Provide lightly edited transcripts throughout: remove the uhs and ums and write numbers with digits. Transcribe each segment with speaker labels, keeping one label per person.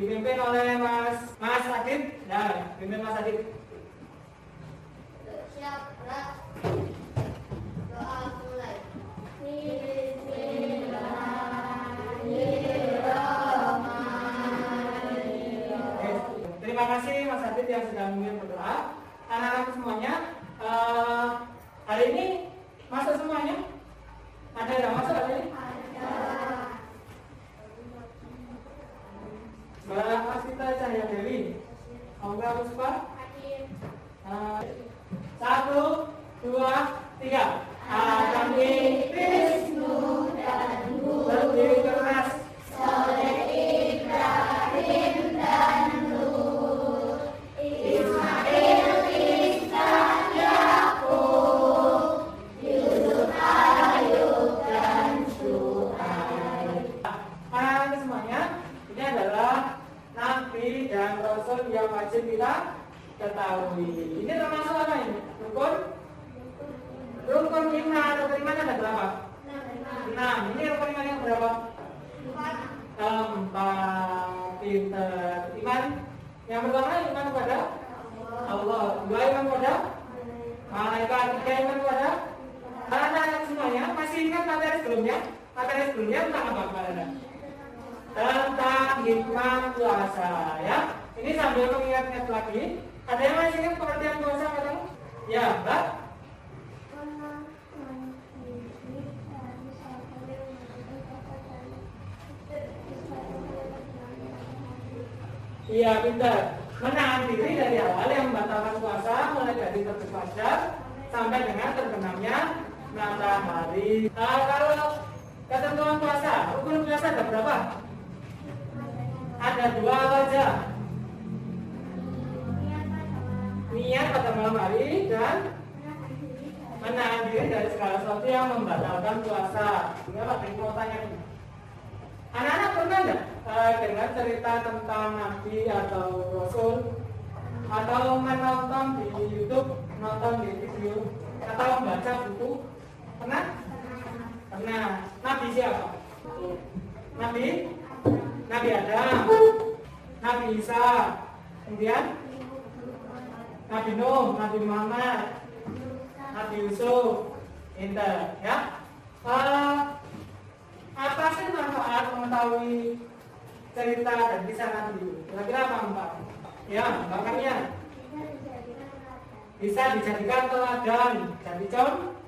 Speaker 1: dipimpin oleh Mas Adit. Ya, pimpin Mas Adit.
Speaker 2: Siap, gerak. Doa mulai.
Speaker 1: Terima kasih Mas Adit yang sudah memimpin berdoa. Anak-anak semuanya, hari ini masuk semuanya? Ada yang masuk hari ini? Mbak Asita Cahya Dewi, Angga Puspa. 1, 2, 3. Kami Wisnu dan berdiri keras. Soleh Ibrahim dan Lut, Ismail, Ishak, Yakub, Yusuf, Ayub dan Syuaib. Anak-anak semuanya, ini adalah nabi dan rasul yang wajib kita ketahui. Ini termasuk apa ini? Rukun iman. Rukun iman ada berapa? 6. Ini rukun iman yang berapa? 4. Pinter. Iman yang pertama iman kepada Allah. 2 iman kepada malaikat. 3 iman kepada anak-anak semuanya. Masih ingat materi sebelumnya? Materi sebelumnya tentang apa kemarin? Tentang hikmah puasa, ya. Ini sambil mengingat-ingat lagi. Ada yang masih ingat pengertian puasa katamu? Ya, Mbak. Iya, pintar. Menahan diri dari hal yang membatalkan puasa, mulai dari terbit fajar sampai dengan terbenamnya matahari. Kalau ketentuan puasa, rukun puasa ada berapa? Ada 2 saja. Niat pada malam hari dan menahan diri dari segala sesuatu yang membatalkan puasa. Ini Pak Bing mau tanya ini. Anak-anak pernah nggak dengar cerita tentang Nabi atau Rasul, atau menonton di YouTube, nonton di video, atau membaca buku? Pernah? Pernah. Nabi siapa? Nabi Adam, Nabi Isa, kemudian Nabi Nuh, Nabi Muhammad, Nabi Yusuf, Inter, ya. Apa sih manfaat mengetahui cerita dan kisah Nabi itu? Kira-kira apa manfaat? Ya, makanya bisa dijadikan teladan,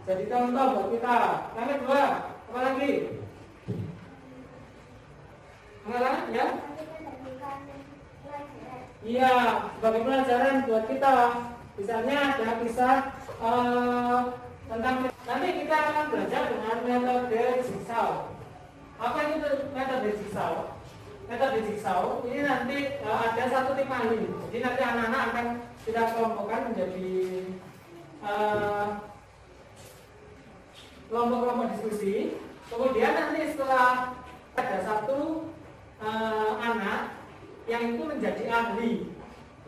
Speaker 1: jadi contoh buat kita. Yang kedua, apa lagi? Enggak, ya? Iya, sebagai pelajaran buat kita. Misalnya ada kisah tentang, nanti kita akan belajar dengan metode jigsaw. Apa itu metode jigsaw? Metode jigsaw ini nanti ada 1 tim ahli. Jadi nanti anak-anak akan kita kelompokkan menjadi kelompok-kelompok diskusi. Kemudian nanti setelah ada 1 anak yang itu menjadi ahli,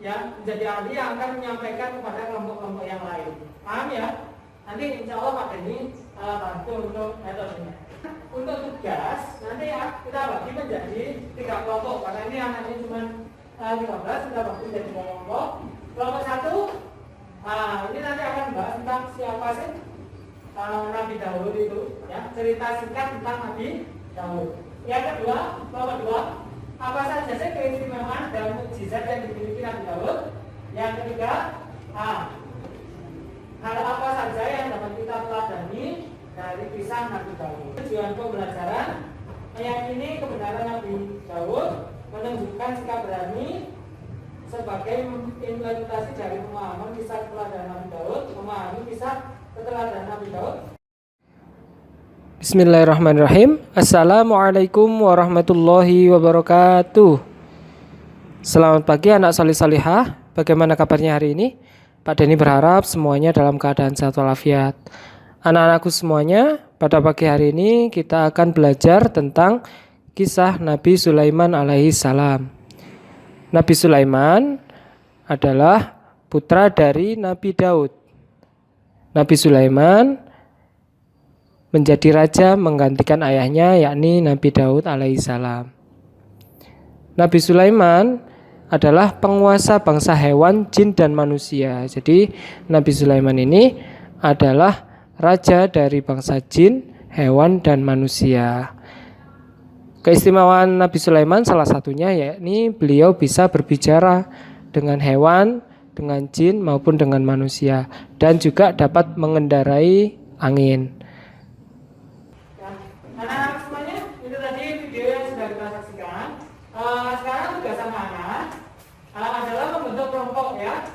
Speaker 1: ya, menjadi ahli yang akan menyampaikan kepada kelompok-kelompok yang lain. Paham ya? Nanti insya Allah Pak Denny bantu untuk metodenya. Untuk tugas nanti ya kita bagi menjadi 3 kelompok. Karena ini anaknya cuma 15, kita bagi menjadi 2 kelompok. Kelompok 1, ini nanti akan bahas tentang siapa sih Nabi Daud itu, ya, cerita singkat tentang Nabi Daud. Yang kedua, kelompok 2, apa saja sih keistimewaan dan mukjizat yang dimiliki Nabi Daud. Yang ketiga, hal apa saja yang dapat kita teladani dari kisah Nabi Daud. Tujuan pembelajaran meyakini kebenaran Nabi Daud, menunjukkan sikap berani sebagai implementasi dari pemahaman kisah keteladanan Nabi Daud, memahami kisah keteladanan Nabi Daud.
Speaker 3: Bismillahirrahmanirrahim. Assalamualaikum warahmatullahi wabarakatuh. Selamat pagi anak salih salihah. Bagaimana kabarnya hari ini? Pak Denny berharap semuanya dalam keadaan sehat walafiat. Anak-anakku semuanya, pada pagi hari ini kita akan belajar tentang kisah Nabi Sulaiman alaihi salam. Nabi Sulaiman adalah putra dari Nabi Daud. Nabi Sulaiman menjadi raja menggantikan ayahnya yakni Nabi Daud alaihi salam. Nabi Sulaiman adalah penguasa bangsa hewan, jin, dan manusia. Jadi Nabi Sulaiman ini adalah raja dari bangsa jin, hewan, dan manusia. Keistimewaan Nabi Sulaiman salah satunya yakni beliau bisa berbicara dengan hewan, dengan jin maupun dengan manusia, dan juga dapat mengendarai angin.
Speaker 1: Anak-anak semuanya, itu tadi video yang sudah kita saksikan. Sekarang tugas anak-anak adalah membentuk kelompok ya.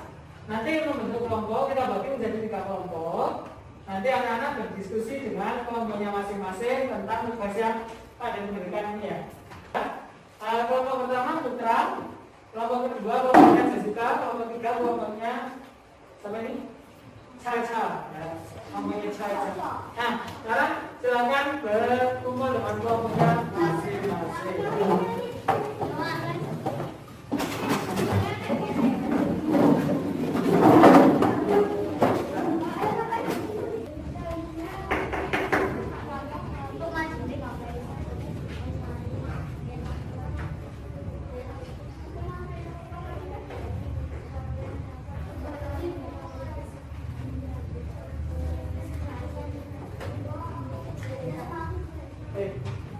Speaker 1: Nanti membentuk kelompok kita bagi menjadi 3 kelompok. Nanti anak-anak berdiskusi dengan kelompoknya masing-masing tentang tugas yang Pak Dan memberikan ini ya. Kelompok pertama Putra, kelompok kedua kelompoknya Jessica, kelompok ketiga kelompoknya siapa ini? Caca, ya. Kelompoknya Caca. Nah, sekarang silakan berkumpul dengan kelompoknya masing-masing.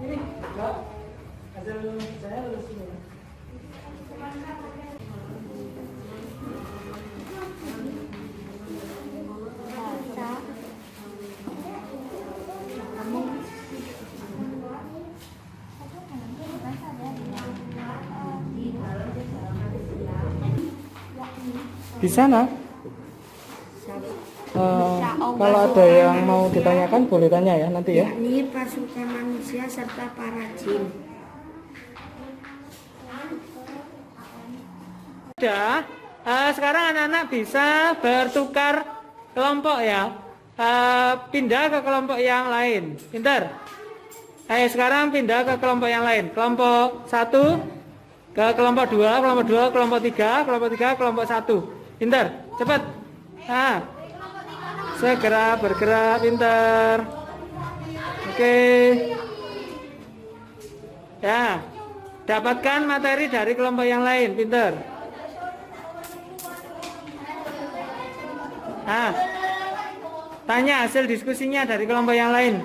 Speaker 1: Ini enggak hasil saya lulus semua.
Speaker 3: Di sana kalau ada yang mau ditanyakan boleh tanya ya nanti ya.
Speaker 2: Ini pasukan manusia serta para jin.
Speaker 1: Sudah, sekarang anak-anak bisa bertukar kelompok ya. Pindah ke kelompok yang lain. Pintar. Ayo sekarang pindah ke kelompok yang lain. Kelompok 1 ke kelompok 2, kelompok 2, kelompok 3, kelompok 3, kelompok 1. Pintar, cepat. Nah, segera bergerak, pintar. Oke. Ya, dapatkan materi dari kelompok yang lain, pintar. Nah, tanya hasil diskusinya dari kelompok yang lain.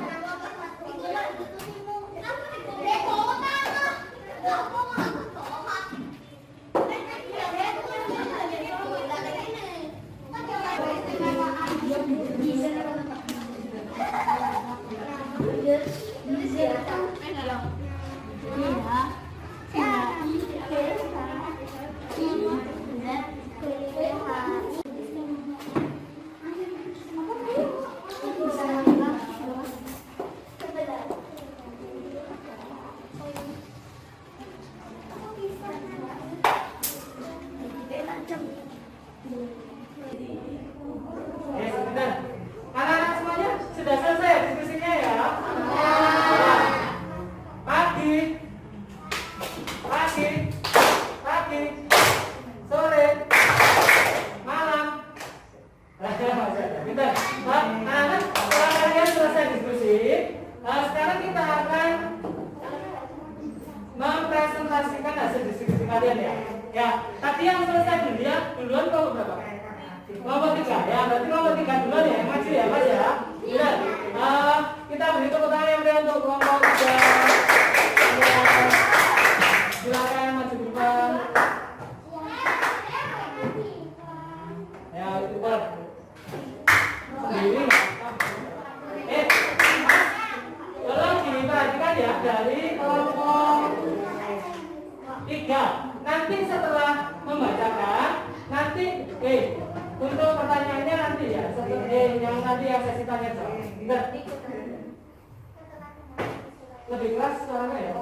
Speaker 1: Anak-anak semuanya sudah selesai diskusinya ya. Pagi, sore, malam. Bentar, anak-anak setelah kalian selesai diskusi, sekarang kita akan mempresentasikan hasil diskusi kalian ya. Ya, tadi yang selesai duluan kelompok berapa? Kelompok 3 ya, berarti kelompok 3 duluan ya, yang maju ya Mas ya. Benar. Kita beri tepuk tangan yang beri untuk kelompok 3. Silakan maju ke depan. Ya, itu Pak. Sendiri tolong diperhatikan ya dari kelompok 3. Nanti setelah membacakan, nanti untuk pertanyaannya nanti ya, yang nanti yang sesi tanya jawab. Lebih keras suaranya ya.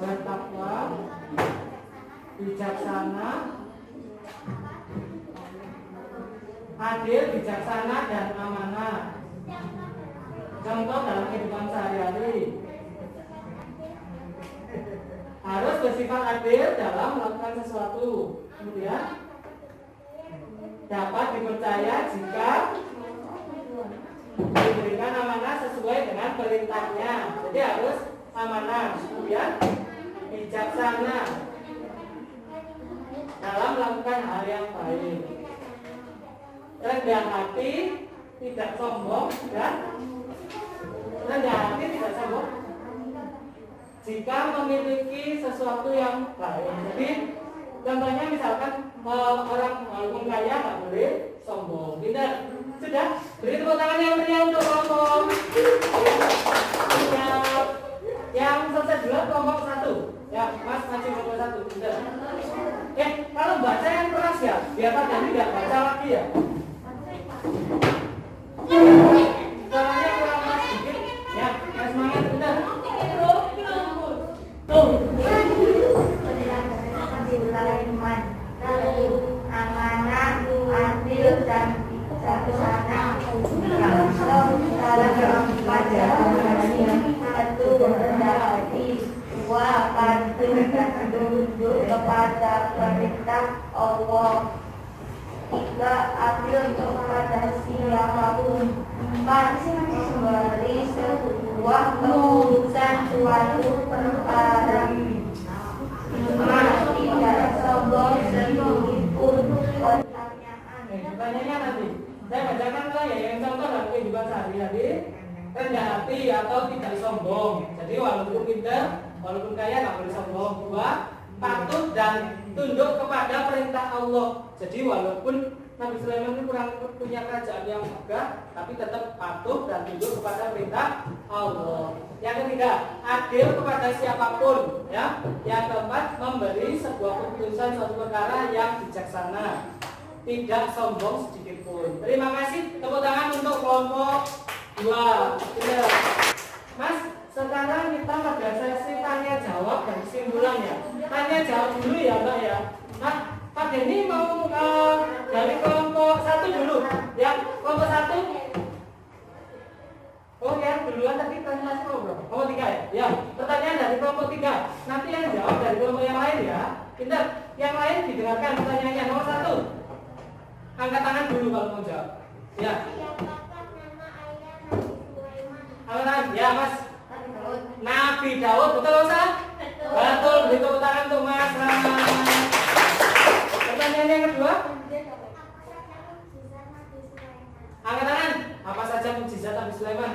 Speaker 1: Bertakwa, bijaksana, adil, bijaksana, dan amanah. Contoh dalam kehidupan sehari-hari. Harus bersifat adil dalam melakukan sesuatu. Kemudian dapat dipercaya jika diberikan amanah sesuai dengan perintahnya. Jadi harus amanah, kemudian bijaksana dalam melakukan hal yang baik, rendah hati, tidak sombong, dan rendah hati tidak sombong jika memiliki sesuatu yang baik. Jadi contohnya misalkan orang walaupun kaya nggak boleh sombong. Tidak, sudah beri tepuk tangan yang meriah untuk kelompok yang selesai dulu kelompok 1. Ya, Mas masih kelompok 1. Sudah. Kalau baca yang keras ya, biar Pak Dani nggak baca lagi ya. Caranya kurang keras sedikit. Ya, semangat benar. Tuh.
Speaker 2: Amanah, adil dan bijaksana. Dalam pada satu rendah hati, dua patuh dan tunduk kepada perintah Allah, tiga adil kepada siapapun, empat memberi sebuah keputusan suatu perkara, lima tidak sombong sedikit pun.
Speaker 1: Pertanyaannya nanti saya bacakan lah ya yang contoh dalam kehidupan sehari-hari. Rendah hati atau tidak sombong. Jadi walaupun pintar, walaupun kaya nggak boleh sombong. Dua, patuh dan tunduk kepada perintah Allah. Jadi walaupun Nabi Sulaiman itu kurang punya kerajaan yang megah, tapi tetap patuh dan tunduk kepada perintah Allah. Yang ketiga, adil kepada siapapun. Ya. Yang keempat, memberi sebuah keputusan suatu perkara yang bijaksana, tidak sombong sedikit pun. Terima kasih. Tepuk tangan untuk kelompok 2. Sudah. Mas, sekarang kita pada sesi tanya jawab dan kesimpulan ya. Tanya jawab dulu ya Mbak ya. Nah, Pak Denny mau dari kelompok 1 dulu. Ya, kelompok 1. Oh ya, duluan tadi presentasi ngobrol. Kelompok 3 ya. Ya, pertanyaan dari kelompok 3. Nanti yang jawab dari kelompok yang lain ya. Pintar. Yang lain didengarkan pertanyaannya. Nomor 1. Angkat tangan dulu kalau mau jawab. Ya. Angkat tangan. Ya, Mas. Nabi Daud, betul Ustaz? Betul. Beri tepuk tangan untuk Mas. Pertanyaan yang kedua. Angkat tangan. Apa saja mukjizat Nabi Sulaiman?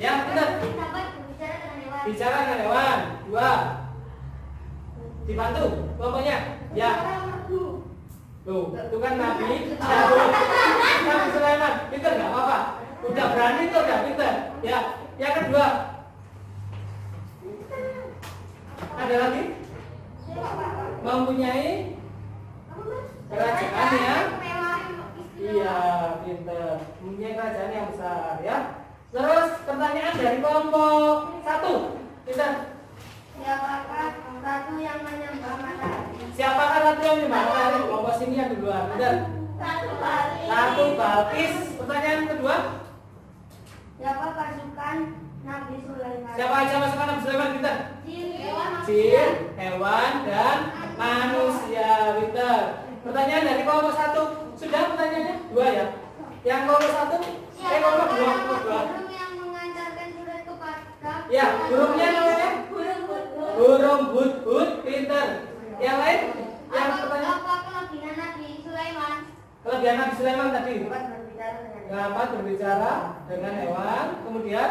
Speaker 1: Ya, betul. Bicara dengan hewan. 2. Dibantu kelompoknya. Ya. Tuh, itu kan Nabi Daud. Nabi Sulaiman. Pintar nggak apa-apa. Udah berani tuh, udah pintar. Ya. Yang kedua. Ada lagi? Mempunyai kerajaan yang iya, pintar. Mempunyai kerajaan yang besar ya. Terus pertanyaan dari kelompok 1. Pintar.
Speaker 2: Siapakah satu yang menyembah matahari?
Speaker 1: Siapakah satu yang menyembah matahari? Kelompok sini yang duluan. Pintar. Satu Balkis. Pertanyaan kedua.
Speaker 2: Siapa pasukan Nabi Sulaiman?
Speaker 1: Siapa aja pasukan Nabi Sulaiman? Pintar.
Speaker 2: Jin,
Speaker 1: hewan, dan manusia. Pintar. Pertanyaan dari kelompok 1. Sudah pertanyaannya? 2 ya. Yang kelompok 1? Kelompok 2.
Speaker 2: burung yang mengantarkan surat kepada
Speaker 1: Ya, burungnya namanya? Burung hudhud. Pintar. Yang lain? Yang pertanyaan?
Speaker 2: apa kelebihan Nabi Sulaiman?
Speaker 1: Kelebihan Nabi Sulaiman tadi
Speaker 2: Dapat berbicara dengan
Speaker 1: dapat berbicara dengan hewan, kemudian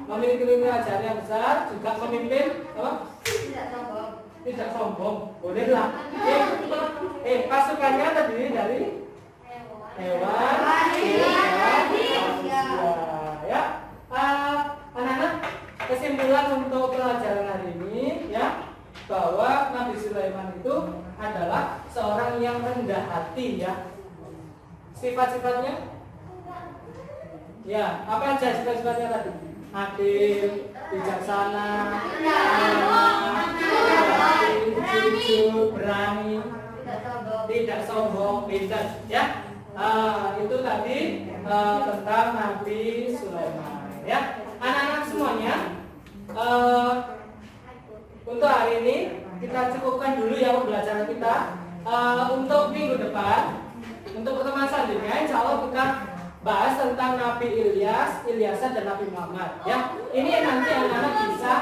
Speaker 2: memiliki
Speaker 1: kerajaan yang besar, juga memimpin apa?
Speaker 2: tidak sombong.
Speaker 1: Tidak sombong. Bolehlah. Pasukannya terdiri dari hewan, manusia. Ya. Anak-anak, kesimpulan untuk pelajaran hari ini ya, bahwa Nabi Sulaiman itu adalah seorang yang rendah hati ya. Sifat-sifatnya? Ya, apa aja sifat-sifatnya tadi? Adil, bijaksana, jujur, berani, tidak sombong, pintar ya. Itu tadi tentang Nabi Sulaiman ya. Anak-anak semuanya, untuk hari ini kita cukupkan dulu ya pembelajaran kita. untuk minggu depan, untuk pertemuan selanjutnya, insya Allah kita bahas tentang Nabi Ilyas, Ilyasa dan Nabi Muhammad. Ya, ini nanti anak-anak bisa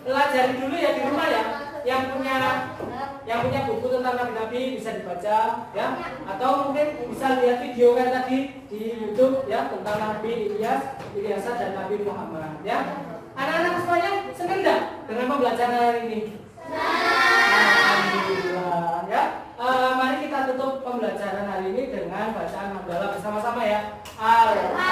Speaker 1: pelajari dulu ya di rumah ya. Yang punya buku tentang Nabi-Nabi bisa dibaca ya, atau mungkin bisa lihat video kayak tadi di YouTube ya tentang Nabi Ilyas, Ilyasa dan Nabi Muhammad ya. Anak-anak semuanya senang nggak dengan pembelajaran hari ini? Alhamdulillah ya. Mari kita tutup pembelajaran hari ini dengan bacaan hamdalah bersama-sama ya. Alhamdulillah.